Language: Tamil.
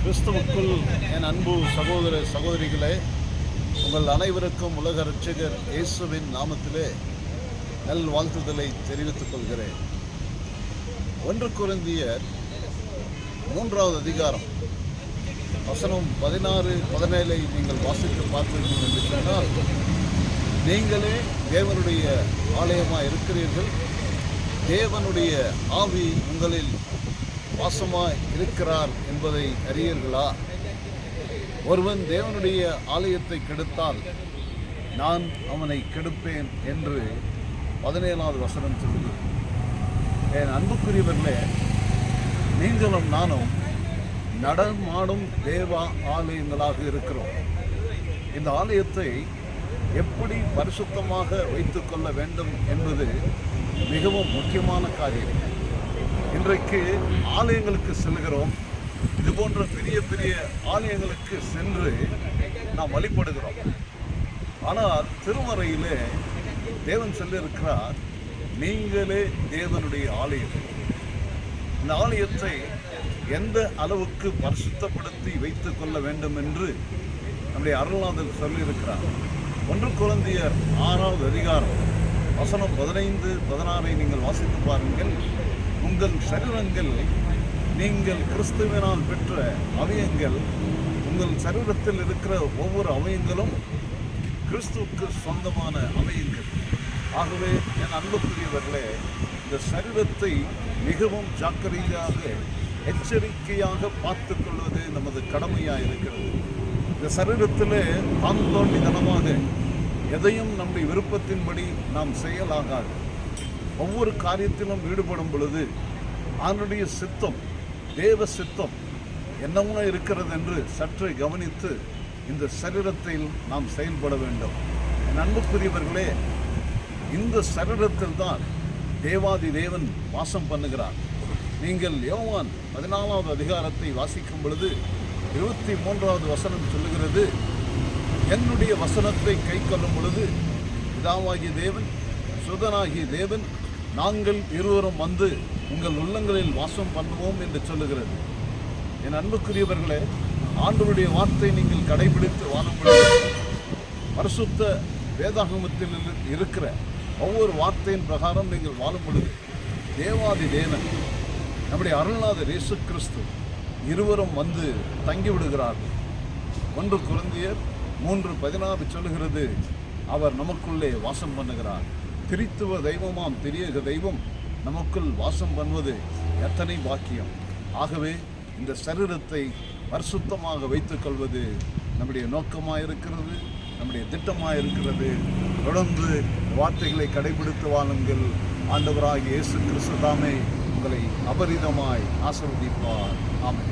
கிறிஸ்துவுக்குள் என் அன்பு சகோதர சகோதரிகளே, உங்கள் அனைவருக்கும் உலக இரட்சகர் இயேசுவின் நாமத்திலே நல் வாழ்த்துதலை தெரிவித்துக் கொள்கிறேன். 1 கொரிந்தியர் 3வது அதிகாரம் வசனம் 16-17 நீங்கள் வாசித்து பார்த்தீர்கள் என்று சொன்னால், நீங்களே தேவனுடைய ஆலயமாக இருக்கிறீர்கள், தேவனுடைய ஆவி உங்களில் வாசமாய் இருக்கிறார் என்பதை அறியீர்களா? ஒருவன் தேவனுடைய ஆலயத்தை கெடுத்தால் நான் அவனை கெடுப்பேன் என்று 17வது வசனம் சொல்லுகிறது. என் அன்புக்குரியவர்களே, நீங்களும் நானும் நடமாடும் தேவ ஆலயங்களாக இருக்கிறோம். இந்த ஆலயத்தை எப்படி பரிசுத்தமாக வைத்துக் கொள்ள வேண்டும் என்பது மிகவும் முக்கியமான காரியம். இன்றைக்கு ஆலயங்களுக்கு செல்கிறோம். இது போன்ற பெரிய பெரிய ஆலயங்களுக்கு சென்று நாம் வழிபடுகிறோம். ஆனால் திருமறையிலே தேவன் சொல்லியிருக்கிறார், நீங்களே தேவனுடைய ஆலயம். இந்த ஆலயத்தை எந்த அளவுக்கு பரிசுத்தப்படுத்தி வைத்துக் கொள்ள வேண்டும் என்று நம்முடைய அருள்நாதர் சொல்லியிருக்கிறார். 1 கொரிந்தியர் 6வது அதிகாரம் வசனம் 15-16 நீங்கள் வாசித்து பாருங்கள். உங்கள் சரீரங்கள் நீங்கள் கிறிஸ்துவினால் பெற்ற அவயங்கள். உங்கள் சரீரத்தில் இருக்கிற ஒவ்வொரு அவயங்களும் கிறிஸ்துவுக்கு சொந்தமான அவயங்கள். ஆகவே என் அன்புக்குரியவர்களே, இந்த சரீரத்தை மிகவும் ஜாக்கிரதையாக எச்சரிக்கையாக பார்த்து கொள்வது நமது கடமையாக இருக்கிறது. இந்த சரீரத்தில் தாந்தோண்டித்தனமாக எதையும் நம்முடைய விருப்பத்தின்படி நாம் செய்யலாகாது. ஒவ்வொரு காரியத்திலும் ஈடுபடும் பொழுது அவனுடைய சித்தம், தேவ சித்தம் என்னவோ இருக்கிறது என்று சற்று கவனித்து இந்த சரீரத்தில் நாம் செயல்பட வேண்டும். என் அன்புக்குரியவர்களே, இந்த சரீரத்தில் தான் தேவாதி தேவன் வாசம் பண்ணுகிறார். நீங்கள் யோவான் 14வது அதிகாரத்தை வாசிக்கும் பொழுது 23வது வசனம் சொல்லுகிறது, என்னுடைய வசனத்தை கை கொள்ளும் பொழுது பிதாவாகிய தேவன் சுதனாகிய தேவன் நாங்கள் இருவரும் வந்து உங்கள் உள்ளங்களில் வாசம் பண்ணுவோம் என்று சொல்லுகிறது. என் அன்புக்குரியவர்களே, ஆண்டவருடைய வார்த்தை நீங்கள் கடைபிடித்து வாழும் பொழுது, பரிசுத்த வேதாகமத்தில் இருக்கிற ஒவ்வொரு வார்த்தையின் பிரகாரம் நீங்கள் வாழும் பொழுது தேவாதி தேவன் நம்முடைய அருள்நாதர் இயேசு கிறிஸ்து இருவரும் வந்து தங்கிவிடுகிறார்கள். 1 கொரிந்தியர் 3:16 சொல்லுகிறது, அவர் நமக்குள்ளே வாசம் பண்ணுகிறார். திரித்துவ தெய்வமாம் திரியக தெய்வம் நமக்குள் வாசம் பண்ணுவது எத்தனை பாக்கியம். ஆகவே இந்த சரீரத்தை பரிசுத்தமாக வைத்துக் கொள்வது நம்முடைய நோக்கமாக இருக்கிறது, நம்முடைய திட்டமாக இருக்கிறது. தொடர்ந்து வார்த்தைகளை கடைபிடித்து வாழுங்கள். ஆண்டவராகிய இயேசு கிறிஸ்து தாமே உங்களை அபரிதமாய் ஆசீர்வதிப்பார். ஆமென்.